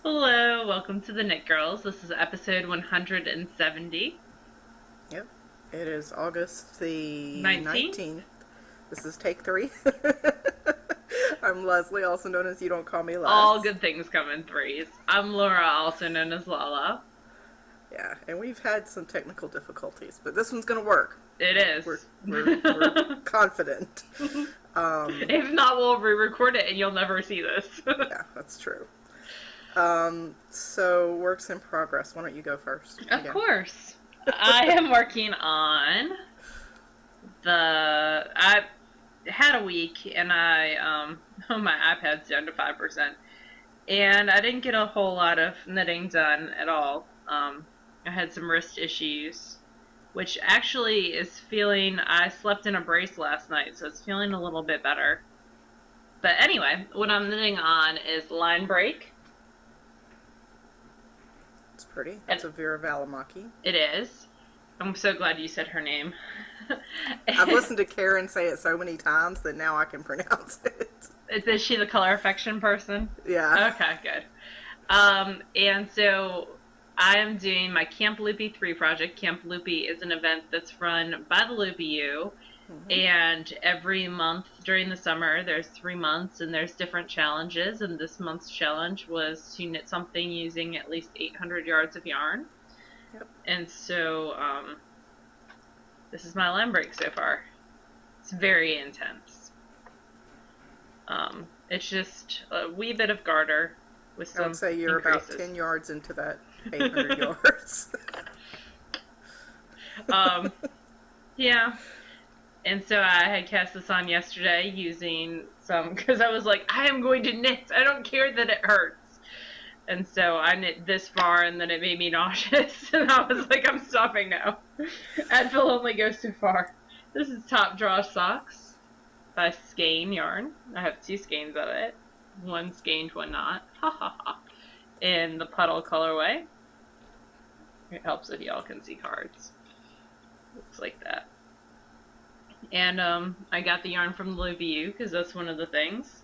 Hello, welcome to the Knit Girls. This is episode 170. Yep. It is August the 19? 19th. This is take three. I'm Leslie, also known as You Don't Call Me All Les. good things come in threes. I'm Laura, also known as Lala. Yeah, and we've had some technical difficulties, but this one's going to work. It is. We're confident. If not, we'll re-record it and you'll never see this. Yeah, that's true. So, works in progress. Why don't you go first? Of course. I am working on I had a week and my iPad's down to 5%. And I didn't get a whole lot of knitting done at all. I had some wrist issues, which actually is I slept in a brace last night, so it's feeling a little bit better. But anyway, what I'm knitting on is line break. It's pretty. That's a Vera Valimaki. It is. I'm so glad you said her name. I've listened to Karen say it so many times that now I can pronounce it. Is she the color affection person? Yeah. Okay, good. And so I am doing my Camp Loopy 3 project. Camp Loopy is an event that's run by the Loopy U. And every month during the summer, there's 3 months, and there's different challenges. And this month's challenge was to knit something using at least 800 yards of yarn. Yep. And so this is my line break so far. It's very intense. It's just a wee bit of garter with some I would say you're increases. about 10 yards into that 800 yards. Yeah. And so I had cast this on yesterday using some, because I was like, I am going to knit. I don't care that it hurts. And so I knit this far, and then it made me nauseous. And I was like, I'm stopping now. Advil only goes too far. This is Top Draw Socks by Skein Yarn. I have 2 skeins of it. One skeined, one not. Ha ha ha. In the puddle colorway. It helps if y'all can see cards. Looks like that. And I got the yarn from the Loopy U because that's one of the things.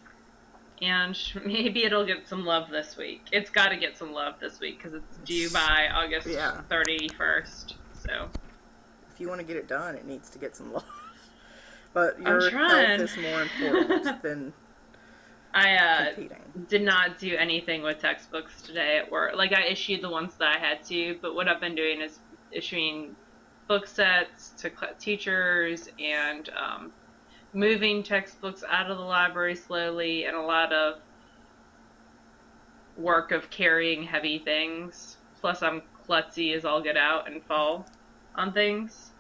And maybe it'll get some love this week. It's got to get some love this week because it's due by August 31st. So if you want to get it done, it needs to get some love. But your health is more important than competing. Did not do anything with textbooks today at work. Like, I issued the ones that I had to, but what I've been doing is issuing book sets to teachers and moving textbooks out of the library slowly, and a lot of work of carrying heavy things. Plus, I'm klutzy as all get out and fall on things.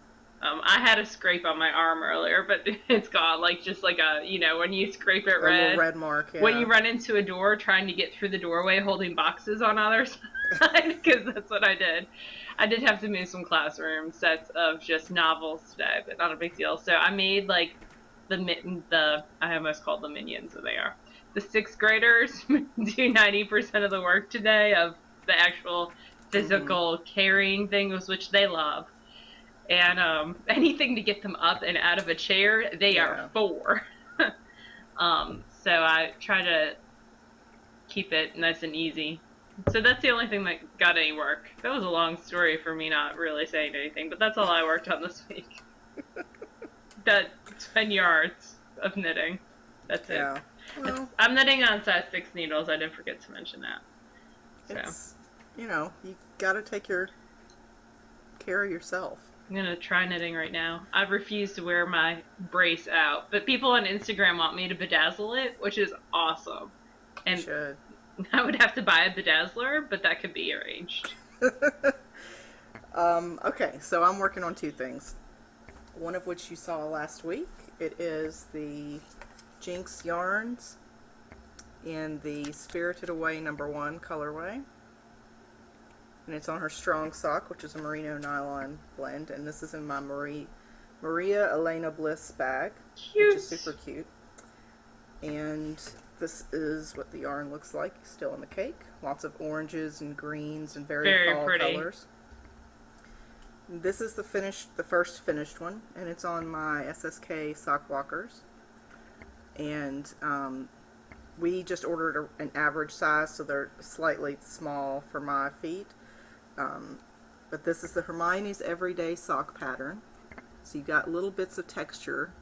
I had a scrape on my arm earlier, but it's gone. Like, just like when you scrape it red. A little red mark, yeah. When you run into a door trying to get through the doorway holding boxes on either side, because that's what I did. I did have to move some classroom sets of just novels today, but not a big deal. So I made, like, I almost called them minions, so they are. The 6th graders do 90% of the work today of the actual physical carrying things, which they love. And anything to get them up and out of a chair, they are for. So I try to keep it nice and easy. So that's the only thing that got any work. That was a long story for me not really saying anything, but that's all I worked on this week. That 10 yards of knitting. That's it. Yeah. Well, I'm knitting on size 6 needles. I didn't forget to mention that. It's, you gotta take care of yourself. I'm gonna try knitting right now. I've refused to wear my brace out, but people on Instagram want me to bedazzle it, which is awesome. And you should. I would have to buy a bedazzler, but that could be arranged. Okay, so I'm working on 2 things. One of which you saw last week. It is the Jinx Yarns in the Spirited Away #1 colorway. And it's on her Strong Sock, which is a merino nylon blend. And this is in my Maria Elena Bliss bag, Cute. which is super cute. And this is what the yarn looks like, still in the cake. Lots of oranges and greens and very fall pretty colors. This is the first finished one, and it's on my SSK sock walkers. And we just ordered an average size, so they're slightly small for my feet. But this is the Hermione's Everyday Sock pattern. So you got little bits of texture,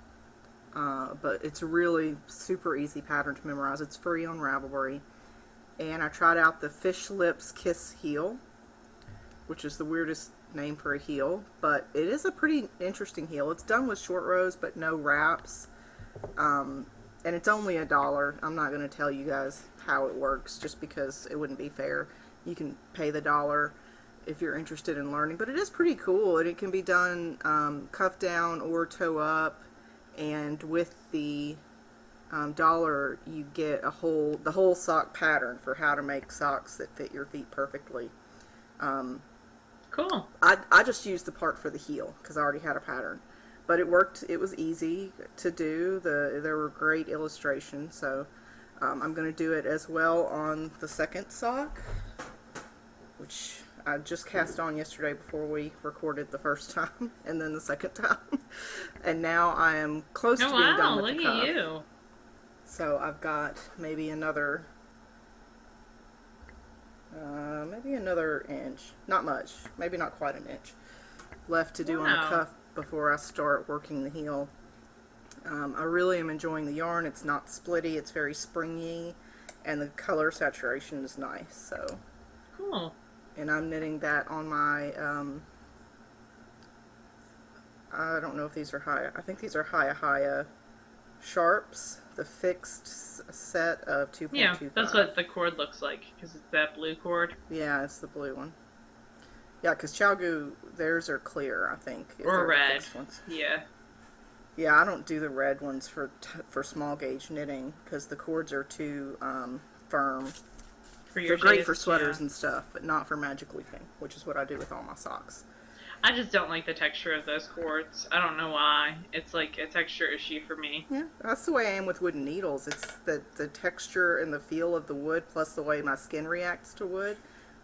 but it's really super easy pattern to memorize. It's free on Ravelry. And I tried out the Fish Lips Kiss heel, which is the weirdest name for a heel, but it is a pretty interesting heel. It's done with short rows, but no wraps. And it's only $1. I'm not going to tell you guys how it works, just because it wouldn't be fair. You can pay the $1 if you're interested in learning, but it is pretty cool, and it can be done cuff down or toe up, and with the $1 you get the whole sock pattern for how to make socks that fit your feet perfectly. Cool. I just used the part for the heel because I already had a pattern, but it worked. It was easy to do. There were great illustrations, so I'm going to do it as well on the second sock, which I just cast on yesterday before we recorded the first time, and then the second time. And now I am close to being done with the cuff. Look at you. So I've got maybe another inch, not much, maybe not quite an inch, left to do on the cuff before I start working the heel. I really am enjoying the yarn. It's not splitty, it's very springy, and the color saturation is nice. So cool. And I'm knitting that on my, I don't know if these are Haya. I think these are Haya Sharps, the fixed set of 2.25. Yeah, that's what the cord looks like, because it's that blue cord. Yeah, it's the blue one. Yeah, because Chalgu, theirs are clear, I think. Or red. Yeah. Yeah, I don't do the red ones for small gauge knitting, because the cords are too firm. They're great for sweaters and stuff, but not for magic looping, which is what I do with all my socks. I just don't like the texture of those cords. I don't know why. It's like a texture issue for me. Yeah, that's the way I am with wooden needles. It's the texture and the feel of the wood, plus the way my skin reacts to wood.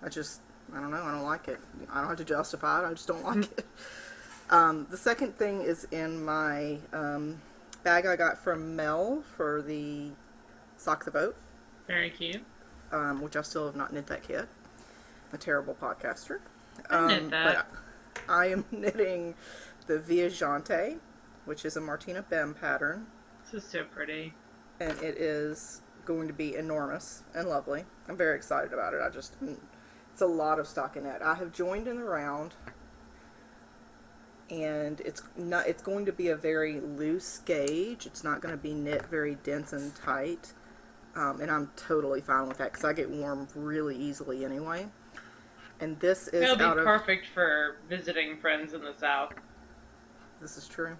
I don't know, I don't like it. I don't have to justify it, I just don't like it. The second thing is in my bag I got from Mel for the Sock the Boat. Very cute. Which I still have not knit that yet. I'm a terrible podcaster. I knit that. But I am knitting the Viagante, which is a Martina Bem pattern. This is so pretty. And it is going to be enormous and lovely. I'm very excited about it. It's a lot of stockinette. I have joined in the round, and it's going to be a very loose gauge. It's not going to be knit very dense and tight. And I'm totally fine with that because I get warm really easily anyway. And this is It'll be perfect for visiting friends in the South. This is true.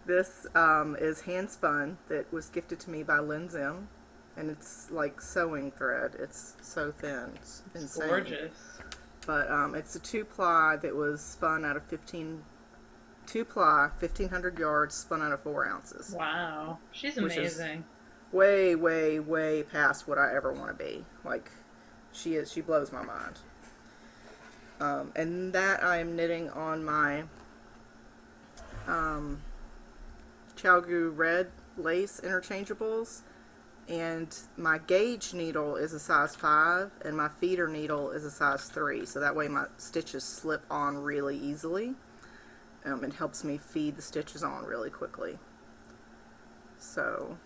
This is hand spun that was gifted to me by Lynn Zim, and it's like sewing thread. It's so thin. It's insane. Gorgeous. But it's a 2-ply that was spun out of 2-ply, 1,500 yards, spun out of 4 ounces. Wow. She's amazing. Way, way, way past what I ever want to be. Like, she blows my mind. And that I am knitting on my Chalgu red lace interchangeables. And my gauge needle is a size 5, and my feeder needle is a size 3. So that way my stitches slip on really easily. It helps me feed the stitches on really quickly. So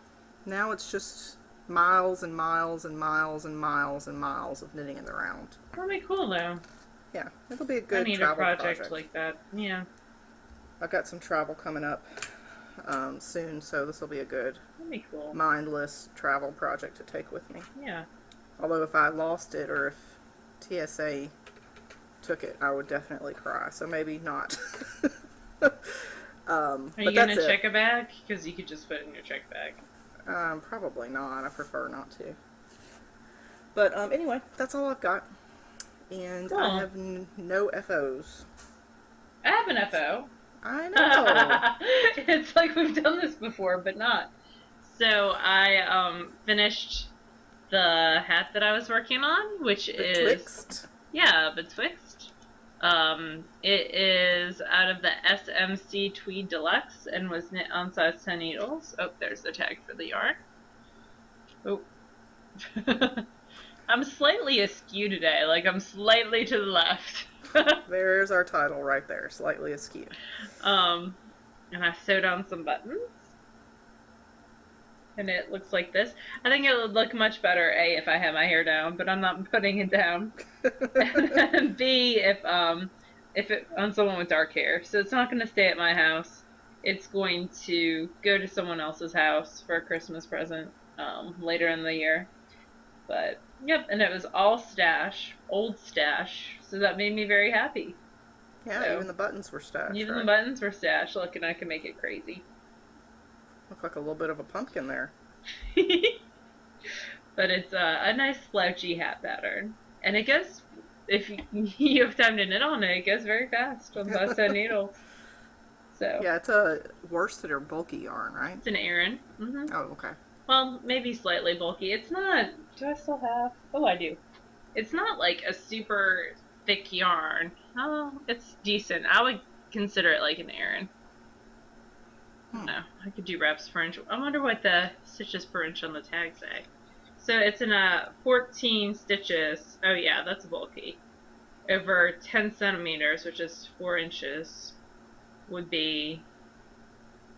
now it's just miles and miles and miles and miles and miles of knitting in the round. That'll be cool though. Yeah, it'll be a good travel travel project like that. Yeah. I've got some travel coming up soon, so this will be a good That'd be cool. mindless travel project to take with me. Yeah. Although if I lost it or if TSA took it, I would definitely cry. So maybe not. Are you going to check a bag? Because you could just put it in your check bag. Probably not. I prefer not to. But anyway, that's all I've got. And cool. I have no FOs. I have an FO. I know. It's like we've done this before, but not. So I finished the hat that I was working on, which is... Betwixt? Yeah, Betwixt. It is out of the SMC Tweed Deluxe and was knit on size 10 needles. Oh, there's the tag for the yarn. Oh. I'm slightly askew today, like I'm slightly to the left. There's our title right there, slightly askew. And I sewed on some buttons. And it looks like this. I think it would look much better, A, if I had my hair down, but I'm not putting it down. And B, if it on someone with dark hair. So it's not going to stay at my house. It's going to go to someone else's house for a Christmas present later in the year. But yep, and it was all stash, old stash, so that made me very happy. Yeah, so, even the buttons were stashed. Even the buttons were stashed. Look, and I can make it crazy. Look like a little bit of a pumpkin there. But it's a nice slouchy hat pattern. And it goes, if you have time to knit on it, it goes very fast on size 10 needles. So yeah, it's a worsted or bulky yarn, right? It's an Aran. Mm-hmm. Oh, okay. Well, maybe slightly bulky. It's not, do I still have? Oh, I do. It's not like a super thick yarn. Oh, it's decent. I would consider it like an Aran. No, I could do reps per inch. I wonder what the stitches per inch on the tag say. So it's in 14 stitches. Oh yeah, that's bulky. Over 10 centimeters, which is 4 inches, would be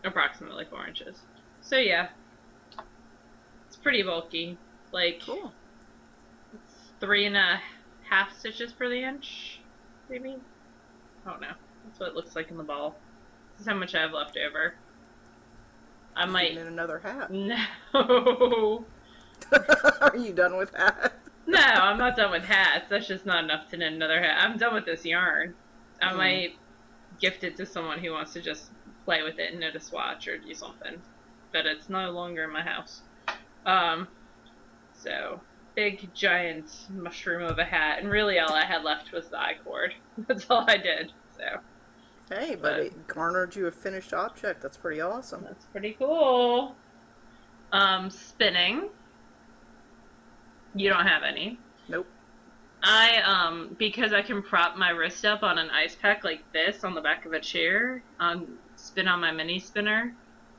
approximately 4 inches. So yeah, it's pretty bulky. Like, cool. It's 3.5 stitches per the inch, maybe? I don't know. That's what it looks like in the ball. This is how much I have left over. I might knit another hat. No. Are you done with hats? No, I'm not done with hats. That's just not enough to knit another hat. I'm done with this yarn. I might gift it to someone who wants to just play with it and knit a swatch or do something. But it's no longer in my house. So big giant mushroom of a hat, and really all I had left was the I-cord. That's all I did. So. Hey, but it garnered you a finished object. That's pretty awesome. That's pretty cool. Spinning. You don't have any. Nope. I, because I can prop my wrist up on an ice pack like this on the back of a chair, spin on my mini spinner.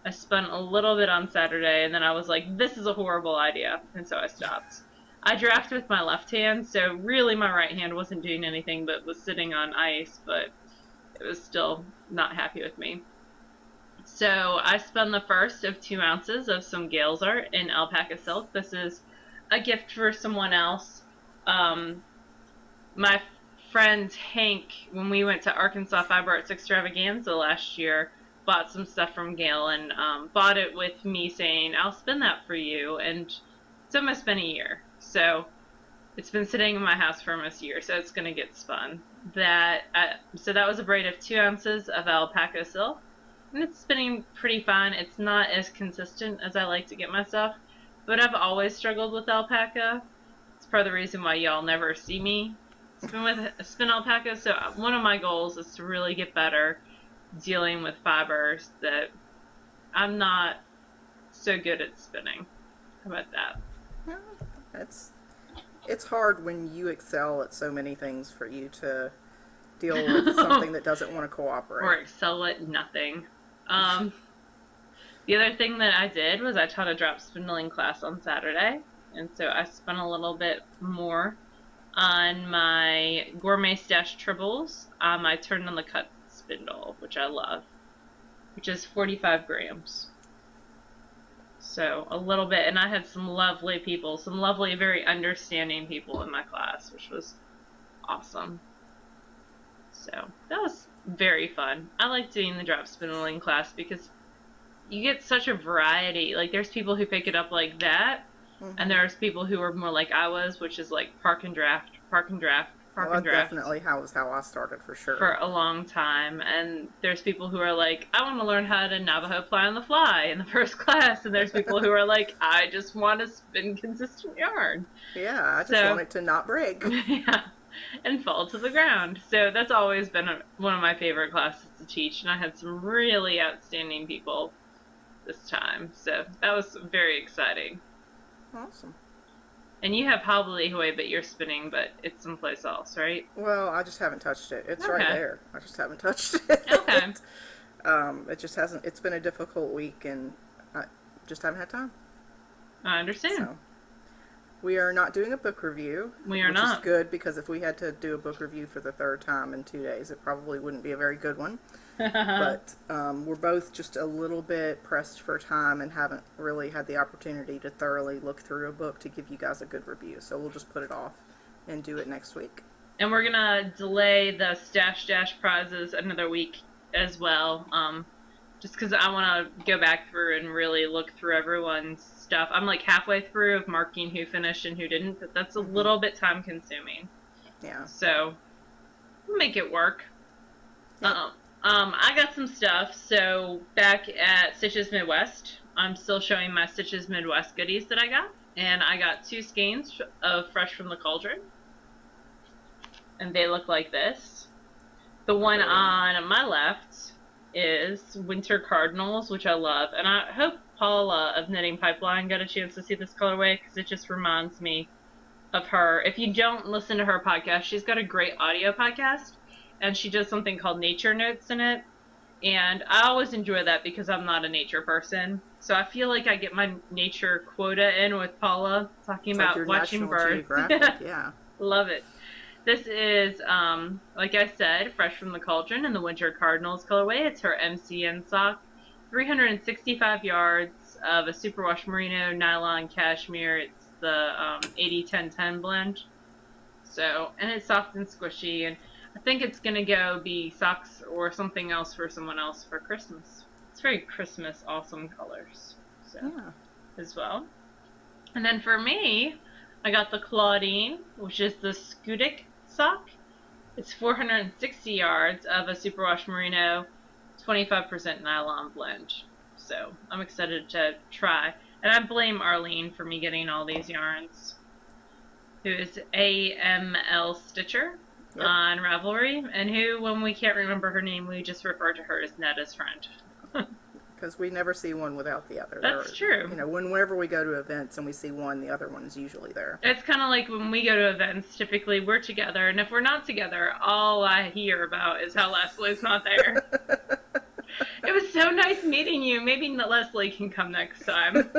I spun a little bit on Saturday, and then I was like, this is a horrible idea, and so I stopped. I draft with my left hand, so really my right hand wasn't doing anything but was sitting on ice, but it was still not happy with me. So I spun the first of 2 ounces of some Gales art in alpaca silk. This is a gift for someone else. My friend Hank, when we went to Arkansas Fiber Arts Extravaganza last year, bought some stuff from Gale and bought it with me saying, I'll spin that for you. And it's almost been a year. So it's been sitting in my house for almost a year, so it's going to get spun. So that was a braid of 2 ounces of alpaca silk, and it's spinning pretty fine. It's not as consistent as I like to get my stuff, but I've always struggled with alpaca. It's part of the reason why y'all never see me spin alpaca. So one of my goals is to really get better dealing with fibers that I'm not so good at spinning. How about that? Yeah, it's hard when you excel at so many things for you to deal with something that doesn't want to cooperate. Or excel at nothing. The other thing that I did was I taught a drop spindling class on Saturday, and so I spun a little bit more on my Gourmet Stash Tribbles. I turned on the cut spindle, which I love, which is 45 grams. So a little bit, and I had some lovely people, some lovely, very understanding people in my class, which was awesome. So that was very fun. I like doing the drop spindling class because you get such a variety. Like, there's people who pick it up like that, and there's people who are more like I was, which is like park and draft, park and draft, park and draft. Definitely was how I started, for sure. For a long time. And there's people who are like, I want to learn how to Navajo fly on the fly in the first class. And there's people who are like, I just want to spin consistent yarn. Yeah, I just want it to not break. Yeah, and fall to the ground. So that's always been one of my favorite classes to teach. And I had some really outstanding people this time. So that was very exciting. Awesome. And you have Hobbledehoy, but you're spinning, but it's someplace else, right? Well, I just haven't touched it. It's right Okay. there. I just haven't touched Okay. it. It just hasn't. It's been a difficult week, and I just haven't had time. I understand. So we are not doing a book review, We are which is not. good because if we had to do a book review for the third time in 2 days, it probably wouldn't be a very good one. But we're both just a little bit pressed for time and haven't really had the opportunity to thoroughly look through a book to give you guys a good review. So we'll just put it off and do it next week. And we're gonna delay the Stash Dash prizes another week as well. Just because I want to go back through and really look through everyone's stuff. I'm like halfway through of marking who finished and who didn't, but that's a little bit time consuming. Yeah. So we'll make it work. Yep. I got some stuff. So back at Stitches Midwest, I'm still showing my Stitches Midwest goodies that I got. And I got 2 skeins of Fresh from the Cauldron. And they look like this. The one on my left is Winter Cardinals, which I love. And I hope Paula of Knitting Pipeline got a chance to see this colorway because it just reminds me of her. If you don't listen to her podcast, she's got a great audio podcast. And she does something called Nature Notes in it. And I always enjoy that because I'm not a nature person. So I feel like I get my nature quota in with Paula talking It's about like your watching National birds. Geographic, yeah. Love it. This is, like I said, Fresh from the Cauldron in the Winter Cardinals colorway. It's her MCN sock. 365 yards of a superwash merino nylon cashmere. It's the 80-10-10 blend. So, and it's soft and squishy. And I think it's going to go be socks or something else for someone else for Christmas. It's very Christmas awesome colors. So, Yeah. as well. And then for me, I got the Claudine, which is the Scudic sock. It's 460 yards of a superwash merino, 25% nylon blend. So I'm excited to try. And I blame Arlene for me getting all these yarns, who is AML Stitcher on Ravelry, and who, when we can't remember her name, we just refer to her as Netta's friend. Because we never see one without the other. That's true. You know, whenever we go to events and we see one, the other one's usually there. It's kind of like when we go to events, typically we're together, and if we're not together, all I hear about is how Leslie's not there. It was so nice meeting you. Maybe Leslie can come next time.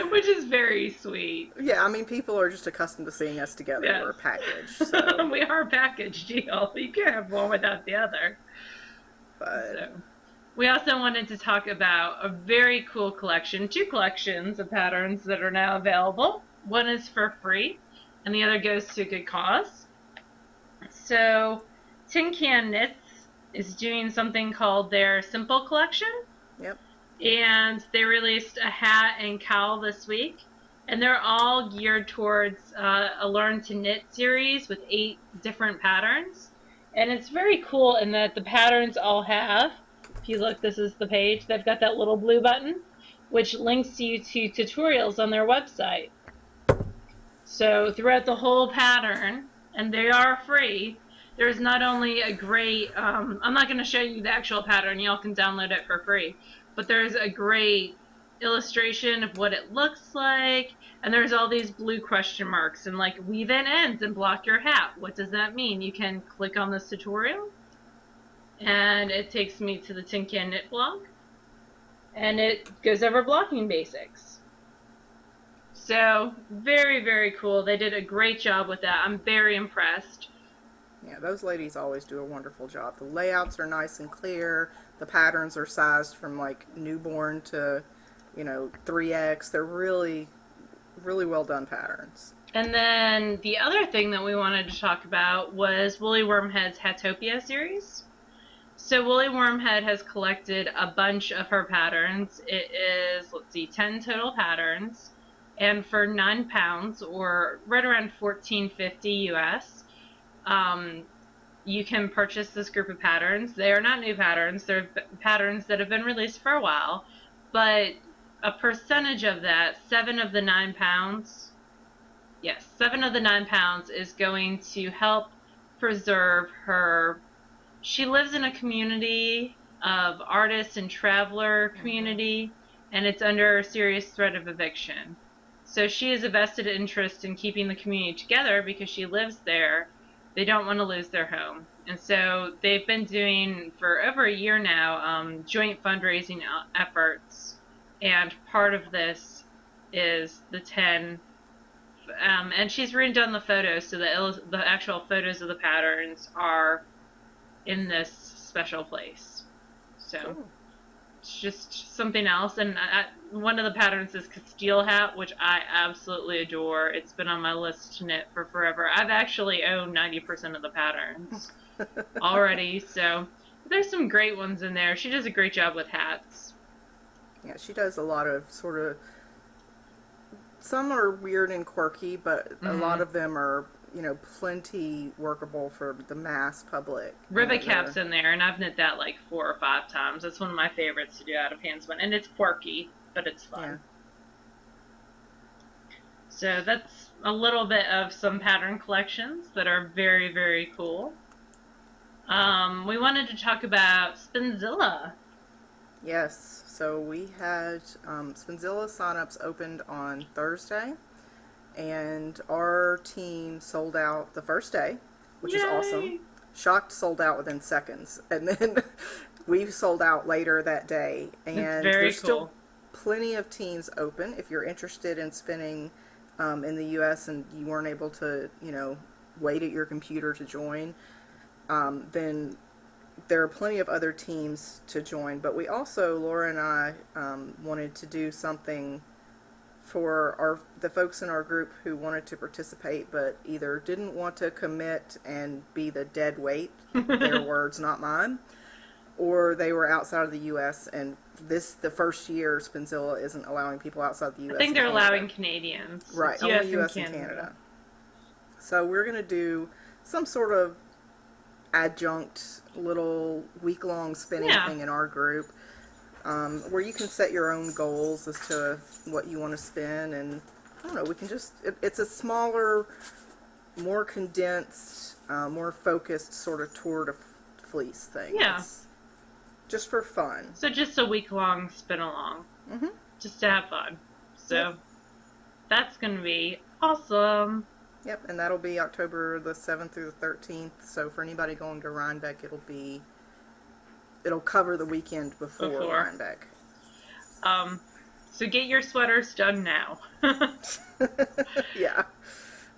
Which is very sweet. Yeah, I mean, people are just accustomed to seeing us together. Yes. We're a package. So. We are a package deal. You can't have one without the other. But... So. We also wanted to talk about a very cool collection, 2 collections of patterns that are now available. One is for free, and the other goes to a good cause. So, Tin Can Knits is doing something called their Simple Collection. Yep. And they released a hat and cowl this week. And they're all geared towards a Learn to Knit series with 8 different patterns. And it's very cool in that the patterns all have, if you look, this is the page, they've got that little blue button, which links you to tutorials on their website. So throughout the whole pattern, and they are free, there's not only a great, I'm not going to show you the actual pattern, y'all can download it for free, but there's a great illustration of what it looks like, and there's all these blue question marks, and like weave in ends and block your hat. What does that mean? You can click on this tutorial, and it takes me to the Tin Can Knit blog, and it goes over blocking basics. So, very, very cool. They did a great job with that. I'm very impressed. Yeah, those ladies always do a wonderful job. The layouts are nice and clear. The patterns are sized from like newborn to, 3X. They're really, really well done patterns. And then the other thing that we wanted to talk about was Woolly Wormhead's Hatopia series. So Woolly Wormhead has collected a bunch of her patterns. It is, 10 total patterns. And for £9, or right around $14.50 US, you can purchase this group of patterns. They are not new patterns. They're patterns that have been released for a while. But a percentage of that, 7 of the £9, yes, 7 of the £9 is going to help preserve her. She lives in a community of artists and traveler community, and it's under serious threat of eviction. So she has a vested interest in keeping the community together because she lives there. They don't want to lose their home. And so they've been doing, for over a year now, joint fundraising efforts. And part of this is the 10, and she's redone the photos, so the actual photos of the patterns are in this special place. So Cool. it's just something else. And one of the patterns is Castile hat, which I absolutely adore. It's been on my list to knit for forever. I've actually owned 90% of the patterns already, so there's some great ones in there. She does a great job with hats. Yeah, she does a lot of sort of, some are weird and quirky, but a lot of them are, you know, plenty workable for the mass public. Ribbit cap's in there, and I've knit that like 4 or 5 times. That's one of my favorites to do out of handspun, and it's quirky, but it's fun. Yeah. So that's a little bit of some pattern collections that are very, very cool. We wanted to talk about Spinzilla. Yes, so we had Spinzilla signups opened on Thursday, and our team sold out the first day, which Yay! is awesome. Shocked sold out within seconds, and then we sold out later that day. And It's very there's still cool. plenty of teams open. If you're interested in spinning in the U.S. and you weren't able to, you know, wait at your computer to join, then there are plenty of other teams to join. But we also, Laura and I, wanted to do something for the folks in our group who wanted to participate but either didn't want to commit and be the dead weight, their words, not mine, or they were outside of the U.S. and the first year Spinzilla isn't allowing people outside the U.S. I think they're allowing Canadians. Right, It's only U.S. and Canada. So we're going to do some sort of adjunct little week-long spinning thing in our group, where you can set your own goals as to what you want to spin, and I don't know, we can just, it's a smaller, more condensed, more focused sort of tour de fleece thing. Yeah. It's just for fun. So just a week-long spin-along. Mm-hmm. Just to have fun. So that's going to be awesome. Yep, and that'll be October the 7th through the 13th, so for anybody going to Rhinebeck, it'll cover the weekend before Rhinebeck. So get your sweaters done now. Yeah.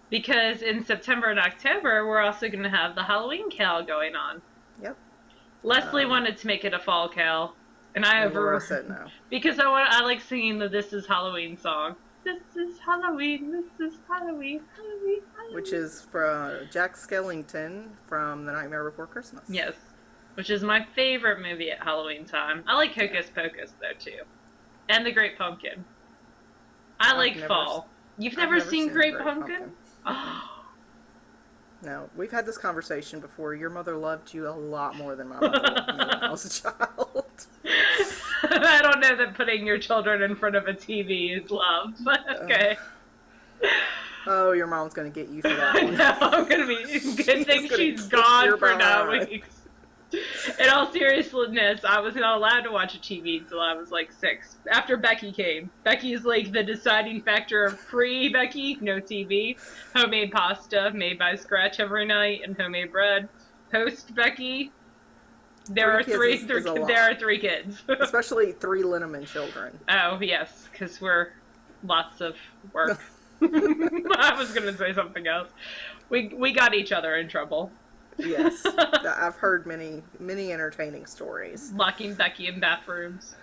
Because in September and October, we're also going to have the Halloween KAL going on. Yep. Leslie wanted to make it a fall KAL, and Laura said no. Because I like singing the This Is Halloween song. This is Halloween, this is Halloween, Halloween, Halloween. Which is from Jack Skellington from The Nightmare Before Christmas. Yes. Which is my favorite movie at Halloween time. I like Hocus Pocus, though, too. And The Great Pumpkin. I like fall. You've never seen Great Pumpkin? Oh. No, we've had this conversation before. Your mother loved you a lot more than my mother loved me when I was a child. I don't know that putting your children in front of a TV is love, but okay. Oh, your mom's going to get you for that one. No, I'm going to be... Good thing she's gone for 9 weeks. In all seriousness, I was not allowed to watch a TV until I was like 6. After Becky came. Becky's like the deciding factor of pre-Becky, no TV. Homemade pasta made by scratch every night and homemade bread. Post-Becky, there are three kids. Especially 3 Linneman children. Oh, yes, because we're lots of work. I was going to say something else. We got each other in trouble. Yes, I've heard many entertaining stories. Locking Becky in bathrooms.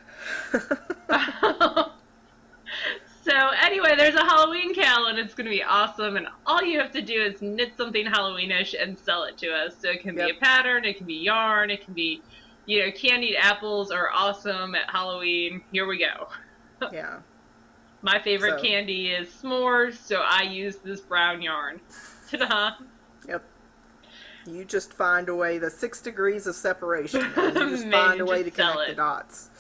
So anyway, there's a Halloween KAL and it's going to be awesome, and all you have to do is knit something Halloweenish and sell it to us. So it can be a pattern, it can be yarn, it can be, you know, candied apples are awesome at Halloween. Here we go. Yeah. My favorite candy is s'mores, so I use this brown yarn. Ta-da! Yep. You just find a way, the 6 degrees of separation. You just find a way to connect the dots.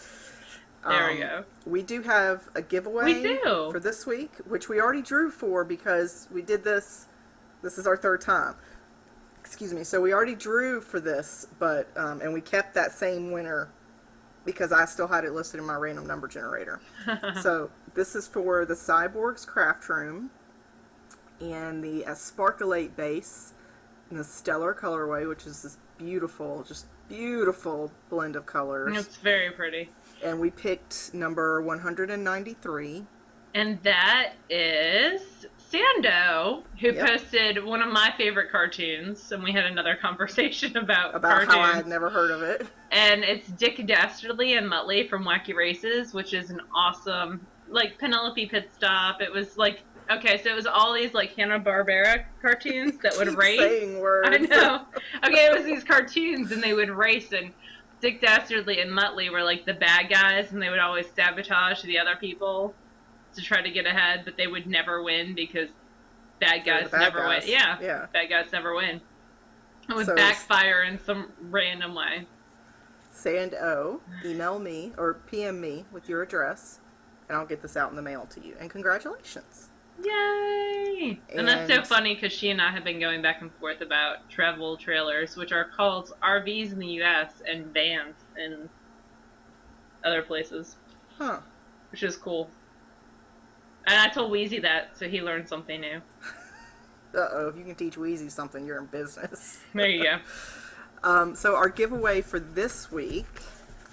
There we go. We do have a giveaway for this week, which we already drew for because we did this. This is our 3rd time. Excuse me. So we already drew for this, but and we kept that same winner because I still had it listed in my random number generator. So this is for the Cyborgs Craft Room and the Sparkleate base in the Stellar colorway, which is this beautiful, just beautiful blend of colors. It's very pretty. And we picked number 193. And that is Sando, who posted one of my favorite cartoons, and we had another conversation about cartoons. How I had never heard of it. And it's Dick Dastardly and Muttley from Wacky Races, which is an awesome, like, Penelope Pit Stop. It was like, okay, so it was all these, like, Hanna-Barbera cartoons that would race. Saying words. I know. Okay, it was these cartoons, and they would race, and Dick Dastardly and Muttley were, like, the bad guys, and they would always sabotage the other people to try to get ahead, but they would never win because bad guys never win. Yeah, bad guys never win. It would backfire in some random way. Sando, email me or PM me with your address, and I'll get this out in the mail to you. And congratulations. Yay! And that's so funny because she and I have been going back and forth about travel trailers, which are called RVs in the U.S. and vans in other places. Huh. Which is cool. And I told Wheezy that, so he learned something new. Uh-oh, if you can teach Wheezy something, you're in business. There you go. So our giveaway for this week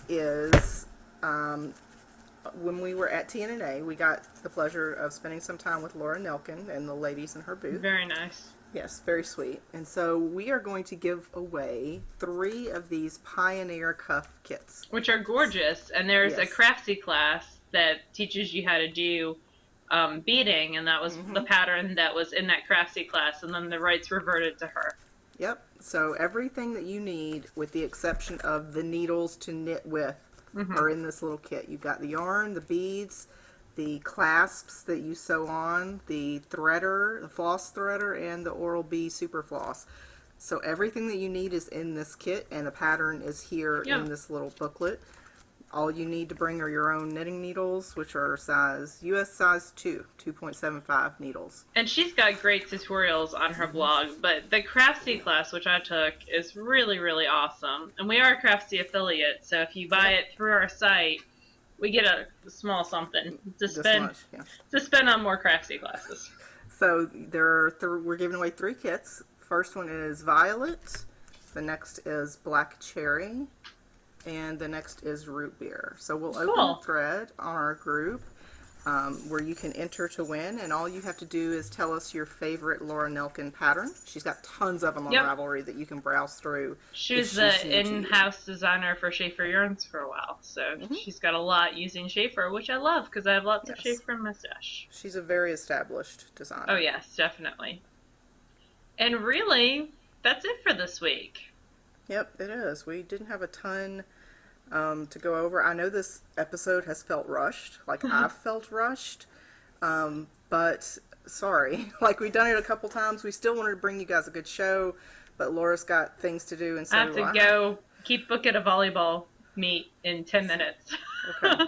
is, when we were at TNA, we got the pleasure of spending some time with Laura Nelkin and the ladies in her booth. Very nice. Yes, very sweet. And so we are going to give away 3 of these Pioneer Cuff kits. Which are gorgeous, and there's a craftsy class that teaches you how to do beading, and that was the pattern that was in that craftsy class, and then the rights reverted to her. Yep. So everything that you need, with the exception of the needles to knit with, are in this little kit. You've got the yarn, the beads, the clasps that you sew on, the threader, the floss threader, and the Oral-B Super Floss. So everything that you need is in this kit, and the pattern is here in this little booklet. All you need to bring are your own knitting needles, which are US size 2, 2.75 needles. And she's got great tutorials on her blog, but the Craftsy class, which I took, is really, really awesome. And we are a Craftsy affiliate, so if you buy it through our site, we get a small something to spend on more Craftsy classes. So there are we're giving away 3 kits. First one is Violet, the next is Black Cherry, and the next is Root Beer. So we'll open a thread on our group where you can enter to win, and all you have to do is tell us your favorite Laura Nelkin pattern. She's got tons of them on Ravelry that you can browse through. She was the in-house designer for Schaefer Yarns for a while, so she's got a lot using Schaefer, which I love because I have lots of Schaefer in my stash. She's a very established designer. Oh yes, definitely. And really, that's it for this week. Yep, it is. We didn't have a ton to go over. I know this episode has felt rushed, like I've felt rushed, but sorry. Like, we've done it a couple times. We still wanted to bring you guys a good show, but Laura's got things to do, and so I have to go keep booking a volleyball meet in 10 minutes. Okay.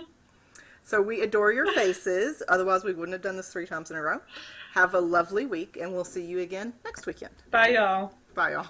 So we adore your faces. Otherwise, we wouldn't have done this 3 times in a row. Have a lovely week, and we'll see you again next weekend. Bye, y'all. Bye, y'all.